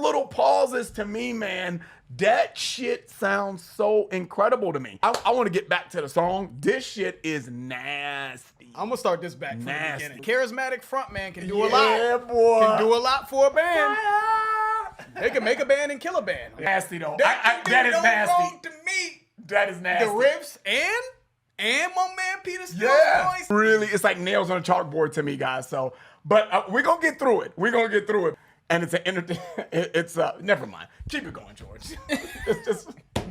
little pauses to me, man, that shit sounds so incredible to me. I want to get back to the song. This shit is nasty. I'm gonna start this back from the beginning. Charismatic frontman can do a lot. Yeah, boy. Can do a lot for a band. They can make a band and kill a band. Nasty though. That is nasty. Wrong to me. That is nasty. The riffs and my man Peter Steele's voice. Really, it's like nails on a chalkboard to me, guys. So, but we're gonna get through it. We're gonna get through it. And it's never mind. Keep it going, George.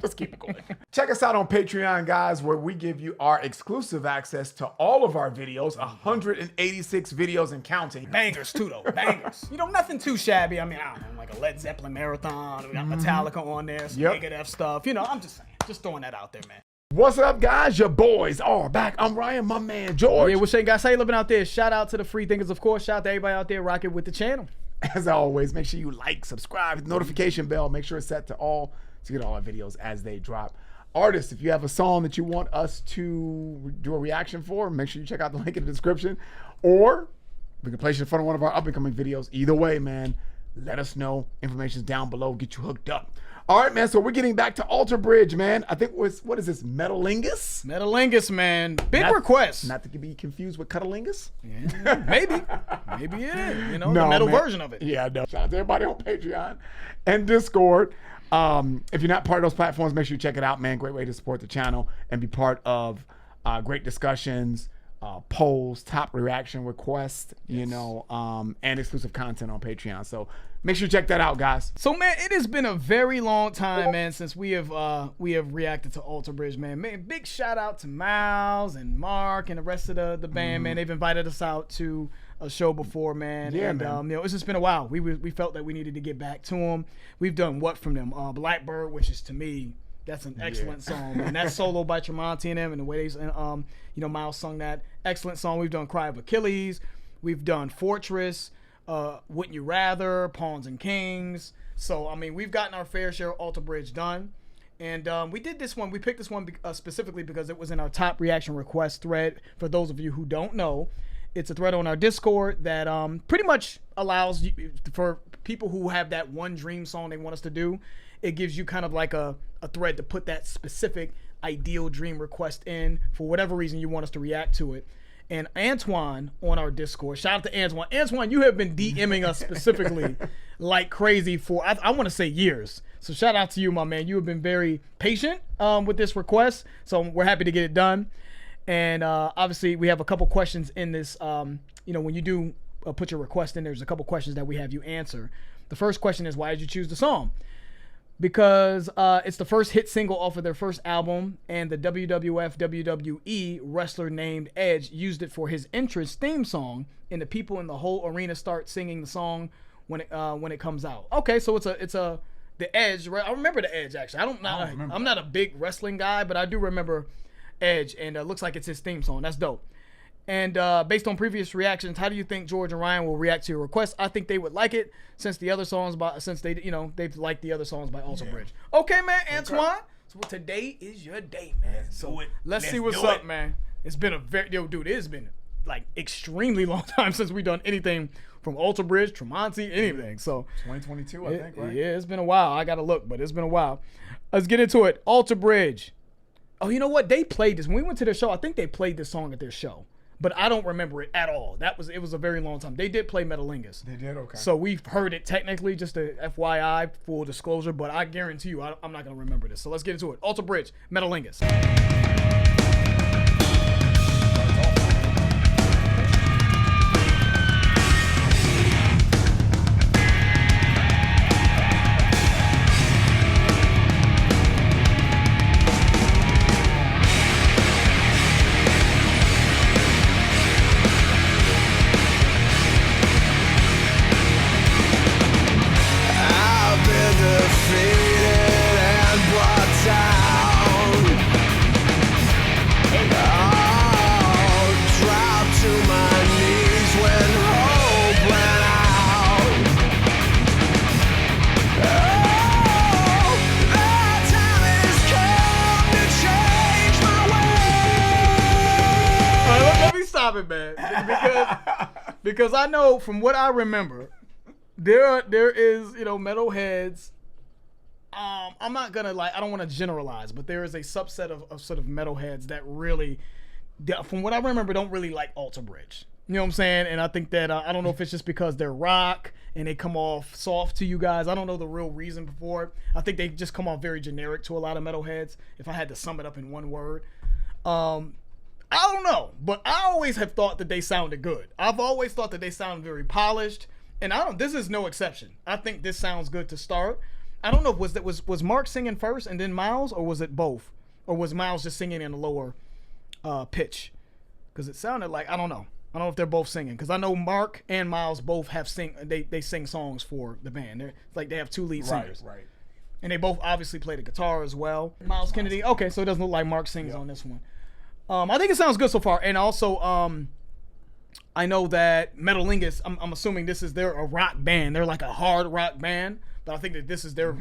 just keep it going. Check us out on Patreon, guys, where we give you our exclusive access to all of our videos, 186 videos and counting. Bangers too, though. Bangers. You know, nothing too shabby. I mean, I don't know, like a Led Zeppelin marathon. We got Metallica on there, some Megadeth stuff. You know, I'm just saying, just throwing that out there, man. What's up, guys? Your boys are back. I'm Ryan, my man, George. Yeah, what's up, guys? How you living out there? Shout out to the free thinkers, of course. Shout out to everybody out there rocking with the channel. As always, make sure you like, subscribe, notification bell. Make sure it's set to all to get all our videos as they drop. Artists, if you have a song that you want us to do a reaction for, make sure you check out the link in the description. Or we can place you in front of one of our up-and-coming videos. Either way, man, let us know. Information's down below. Get you hooked up. All right, man, so we're getting back to Alter Bridge, man. I think what is this, Metalingus? Metalingus, man. Big request. Not to be confused with Cutalingus? Yeah, maybe. Maybe it is. You know, the metal version of it. Yeah, no. Shout out to everybody on Patreon and Discord. If you're not part of those platforms, make sure you check it out, man. Great way to support the channel and be part of great discussions, polls, top reaction requests, you know, and exclusive content on Patreon. So make sure you check that out, guys. So, man, it has been a very long time, man, since we have reacted to Alter Bridge, man. Big shout out to Miles and Mark and the rest of the band, man. They've invited us out to a show before, man. Yeah, and man. you know, it's just been a while. We felt that we needed to get back to them. We've done what from them? Blackbird, which is, to me, that's an excellent song, man. That solo by Tremonti and them, and the way they, you know, Miles sung that excellent song. We've done Cry of Achilles. We've done Fortress. Wouldn't You Rather, Pawns and Kings. So, I mean, we've gotten our fair share of Alter Bridge done. And we did this one. We picked this one specifically because it was in our top reaction request thread. For those of you who don't know, it's a thread on our Discord that pretty much allows you, for people who have that one dream song they want us to do, it gives you kind of like a thread to put that specific ideal dream request in for whatever reason you want us to react to it. And Antoine on our Discord, shout out to Antoine. Antoine, you have been DMing us specifically like crazy for, I want to say, years. So shout out to you, my man. You have been very patient with this request. So we're happy to get it done. And obviously, we have a couple questions in this. You know, when you do put your request in, there's a couple questions that we have you answer. The first question is, why did you choose the song? Because it's the first hit single off of their first album, and the WWF WWE wrestler named Edge used it for his entrance theme song, and the people in the whole arena start singing the song when it comes out. Okay, so it's the Edge. I remember the Edge, actually. I'm not a big wrestling guy, but I do remember Edge, and it looks like it's his theme song. That's dope. And based on previous reactions, how do you think George and Ryan will react to your request? I think they would like it since the other songs they've liked the other songs by Alter Bridge. Okay, man, Antoine. So today is your day, man. So let's see what's up, man. It's been it has been like extremely long time since we've done anything from Alter Bridge, Tremonti, anything. So 2022, I think, right? Yeah, it's been a while. I gotta look, but it's been a while. Let's get into it. Alter Bridge. Oh, you know what? They played this when we went to their show. I think they played this song at their show. But I don't remember it at all. It was a very long time. They did play Metalingus. They did, okay. So we've heard it technically, just a FYI, full disclosure, but I guarantee you I'm not going to remember this. So let's get into it. Alter Bridge, Metalingus. Man, because I know from what I remember, there is, metalheads. I'm not gonna I don't want to generalize, but there is a subset of sort of metalheads that really, from what I remember, don't really like Alter Bridge. You know what I'm saying? And I think that I don't know if it's just because they're rock and they come off soft to you guys. I don't know the real reason for it. I think they just come off very generic to a lot of metalheads. If I had to sum it up in one word, I don't know, but I always have thought that they sounded good. I've always thought that they sound very polished, and this is no exception. I think this sounds good to start. I don't know if was Mark singing first and then Miles, or was it both, or was Miles just singing in a lower pitch? Because it sounded like, I don't know if they're both singing, because I know Mark and Miles both have they sing songs for the band. It's like they have two lead singers, right? And they both obviously play the guitar as well. Miles Kennedy. Okay, so it doesn't look like Mark sings on this one. I think it sounds good so far, and also I know that Metalingus. I'm assuming they're a rock band. They're like a hard rock band, but I think that this is their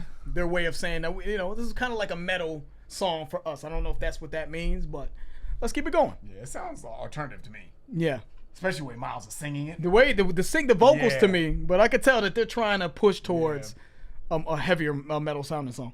way of saying that this is kind of like a metal song for us. I don't know if that's what that means, but let's keep it going. Yeah, it sounds alternative to me. Yeah. Especially the way Miles is singing it. The way the vocals to me, but I could tell that they're trying to push towards a heavier metal sounding song.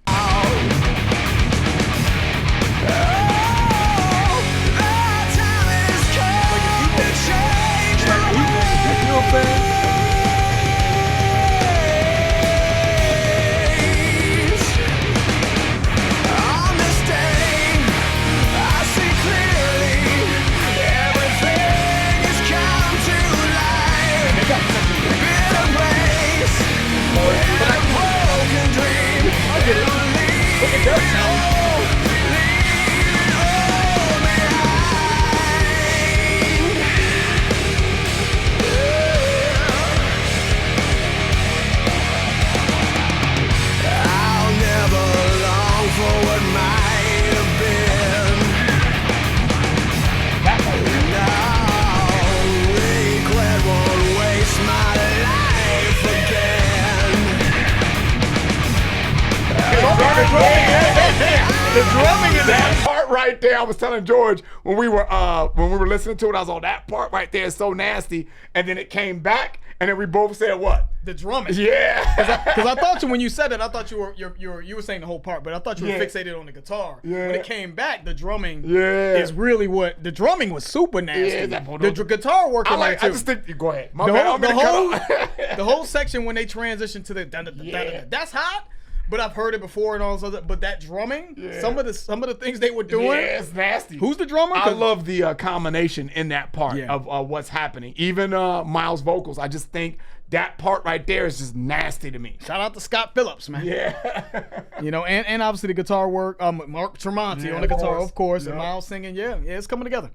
The drumming is that part right there. I was telling George when we were listening to it, I was on that part right there is so nasty, and then it came back, and then we both said what? The drumming. Yeah. Because I thought when you said it, I thought you were saying the whole part, but I thought you were fixated on the guitar. Yeah. When it came back, the drumming is really what the drumming was super nasty. Yeah, the guitar worked on that too. I just think go ahead. The whole section when they transition to the that's hot. But I've heard it before and all this other. But that drumming, some of the things they were doing, it's nasty. Who's the drummer? I love the combination in that part of what's happening. Even Miles' vocals, I just think that part right there is just nasty to me. Shout out to Scott Phillips, man. Yeah. And obviously the guitar work. Mark Tremonti on the guitar, of course, and Miles singing. Yeah, it's coming together.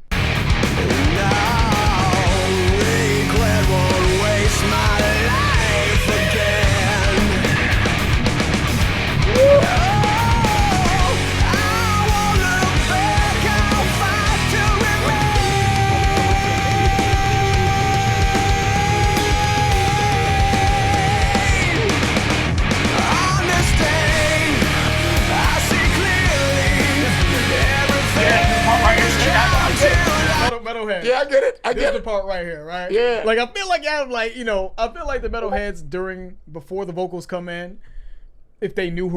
Won't waste my life again. Metalhead. Yeah, I get it. This is the part right here, right? Yeah. Like I feel like the metalheads before the vocals come in, if they knew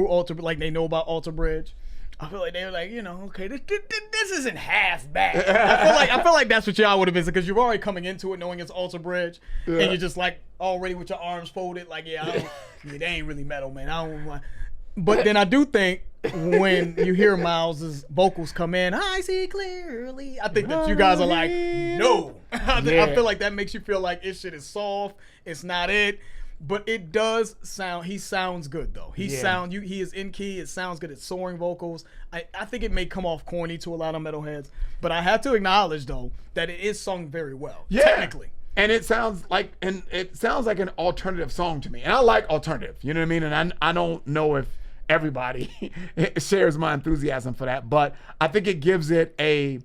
they know about Alter Bridge, I feel like they were like, okay, this isn't half bad. I feel like that's what y'all would have been, because you're already coming into it knowing it's Alter Bridge, and you're just like already with your arms folded, like they ain't really metal, man. I don't want. But then I do think when you hear Miles's vocals come in, I see clearly. I think that you guys are like, no. I feel like that makes you feel like this shit is soft. It's not it. But it does sound. He sounds good though. He is in key. It sounds good. It's soaring vocals. I think it may come off corny to a lot of metalheads, but I have to acknowledge though that it is sung very well. Yeah. Technically. And it sounds like an alternative song to me. And I like alternative. You know what I mean? And I don't know if everybody shares my enthusiasm for that, but I think it gives it I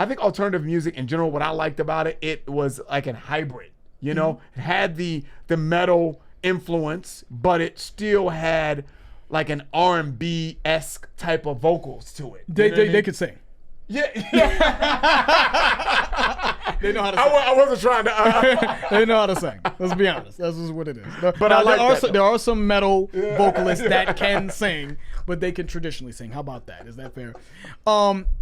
think alternative music in general, what I liked about it, it was like a hybrid. It had the metal influence, but it still had like an R&B-esque type of vocals to it. They could sing. Yeah. They know how to sing. I wasn't trying to. They know how to sing. Let's be honest. That's just what it is. But now, I like there are some metal vocalists that can sing, but they can traditionally sing. How about that? Is that fair?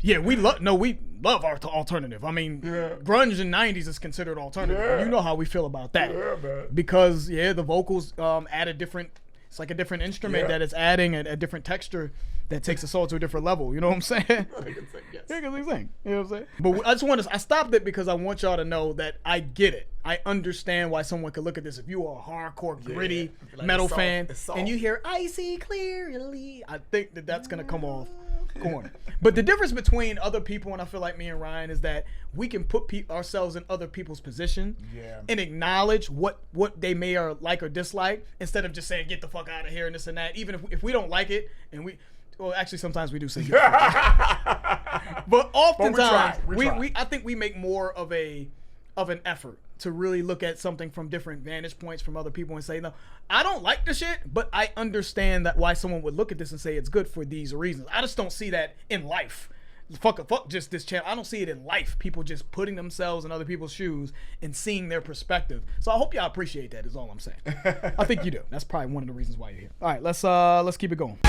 Yeah, we love our alternative. I mean, grunge in '90s is considered alternative. Yeah. You know how we feel about that. Yeah, man. Because the vocals add a different. It's like a different instrument that is adding a different texture that takes the soul to a different level. You know what I'm saying? They can sing, yes. Yeah, because they sing. You know what I'm saying? But I stopped it because I want y'all to know that I get it. I understand why someone could look at this. If you are a hardcore, gritty metal fan and you hear "I see clearly," I think that's going to come off corny. But the difference between other people and I feel like me and Ryan is that we can put ourselves in other people's position and acknowledge what they may or like or dislike instead of just saying get the fuck out of here and this and that. Even if we don't like it and well, actually, sometimes we do say, but oftentimes we I think we make more of an effort to really look at something from different vantage points from other people and say, no, I don't like the shit, but I understand that why someone would look at this and say it's good for these reasons. I just don't see that in life. Fuck just this channel. I don't see it in life. People just putting themselves in other people's shoes and seeing their perspective. So I hope y'all appreciate that is all I'm saying. I think you do. That's probably one of the reasons why you're here. All right, let's keep it going.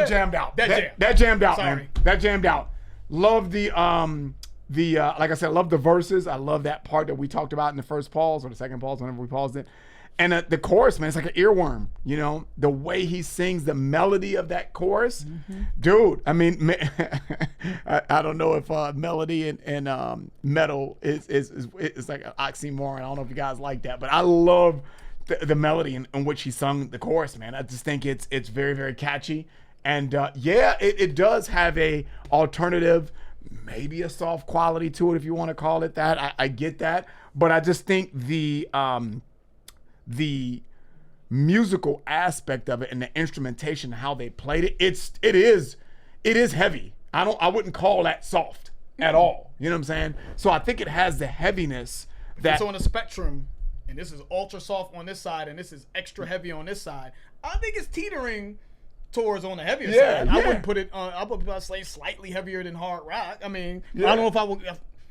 Jammed out. That jammed out, man. That jammed out. Love the like I said, love the verses. I love that part that we talked about in the first pause or the second pause, whenever we paused it. And the chorus, man, it's like an earworm. You know, the way he sings, the melody of that chorus, dude. I mean, I don't know if melody and metal is like an oxymoron. I don't know if you guys like that, but I love the melody in which he sung the chorus, man. I just think it's very, very catchy. And it does have a alternative, maybe a soft quality to it, if you want to call it that. I get that, but I just think the musical aspect of it and the instrumentation, how they played it, it is heavy. I wouldn't call that soft at all. You know what I'm saying? So I think it has the heaviness that it's on a spectrum, and this is ultra soft on this side, and this is extra heavy on this side. I think it's teetering towards on the heavier Yeah, side. I yeah. wouldn't put it on. I would say slightly heavier than hard rock. I mean, Yeah. I don't know if I would.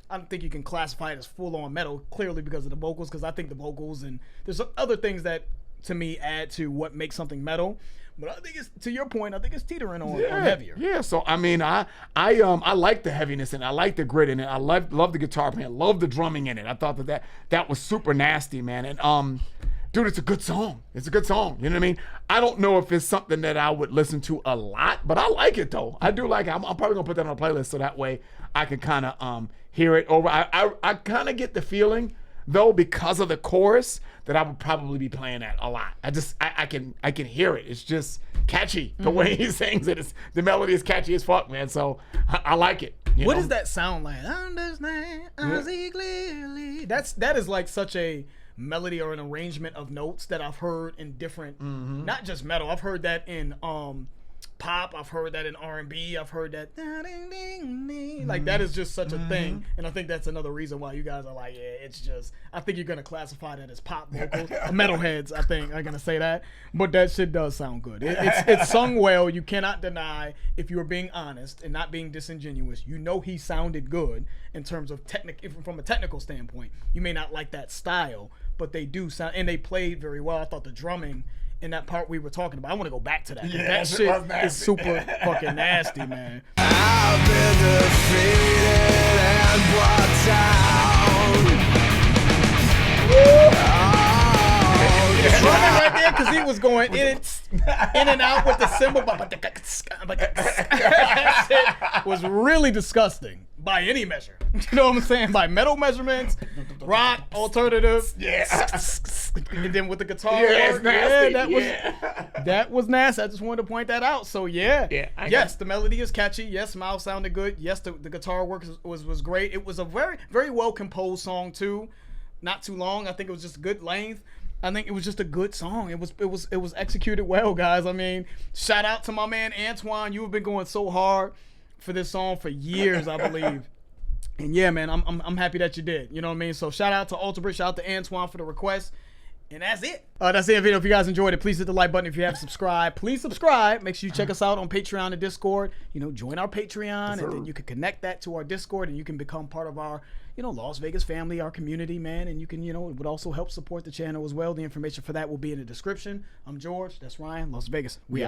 I don't think you can classify it as full on metal clearly because of the vocals. Because I think the vocals and there's other things that to me add to what makes something metal. But I think it's, to your point, I think it's teetering on heavier. Yeah, so I mean, I like the heaviness and I like the grit in it. I love the guitar playing, love the drumming in it. I thought that was super nasty, man. And dude, it's a good song. It's a good song. You know what I mean? I don't know if it's something that I would listen to a lot, but I like it though. I do like it. I'm probably gonna put that on a playlist so that way I can kind of hear it over. I kind of get the feeling though, because of the chorus, that I would probably be playing that a lot. I can hear it. It's just catchy the way he sings it. The melody is catchy as fuck, man. So I like it. What does that sound like? Understand, I see clearly. That is like such a melody or an arrangement of notes that I've heard in different, not just metal. I've heard that in pop. I've heard that in R&B. I've heard that like that is just such a thing, and I think that's another reason why you guys are like, yeah, it's just. I think you're gonna classify that as pop vocals. Metalheads, I think, are gonna say that, but that shit does sound good. It's sung well. You cannot deny, if you were being honest and not being disingenuous. You know he sounded good in terms of from a technical standpoint. You may not like that style, but they do sound, and they played very well. I thought the drumming in that part we were talking about, I want to go back to that. Yeah, that shit is super fucking nasty, man. I've been defeated and brought down. Drumming right there, because he was going in and out with the cymbal. That shit was really disgusting by any measure. You know what I'm saying? By metal measurements, rock, alternative. Yeah. And then with the guitar Yeah, it's work, nasty. that was nasty. I just wanted to point that out. So Yeah, yes, the melody is catchy. Yes, Miles sounded good. Yes, the guitar work was great. It was a very, very well composed song too. Not too long. I think it was just a good length. I think it was just a good song. It was executed well, guys. I mean, shout out to my man Antoine. You have been going so hard for this song for years, I believe. And yeah, man, I'm happy that you did. You know what I mean? So shout out to Alter Bridge, shout out to Antoine for the request. And that's it. That's it. Video. If you guys enjoyed it, please hit the like button. If you haven't subscribed, please subscribe. Make sure you check us out on Patreon and Discord. You know, join our Patreon, and then you can connect that to our Discord, and you can become part of our, Las Vegas family, our community, man. And you can, it would also help support the channel as well. The information for that will be in the description. I'm George. That's Ryan. Las Vegas. We out.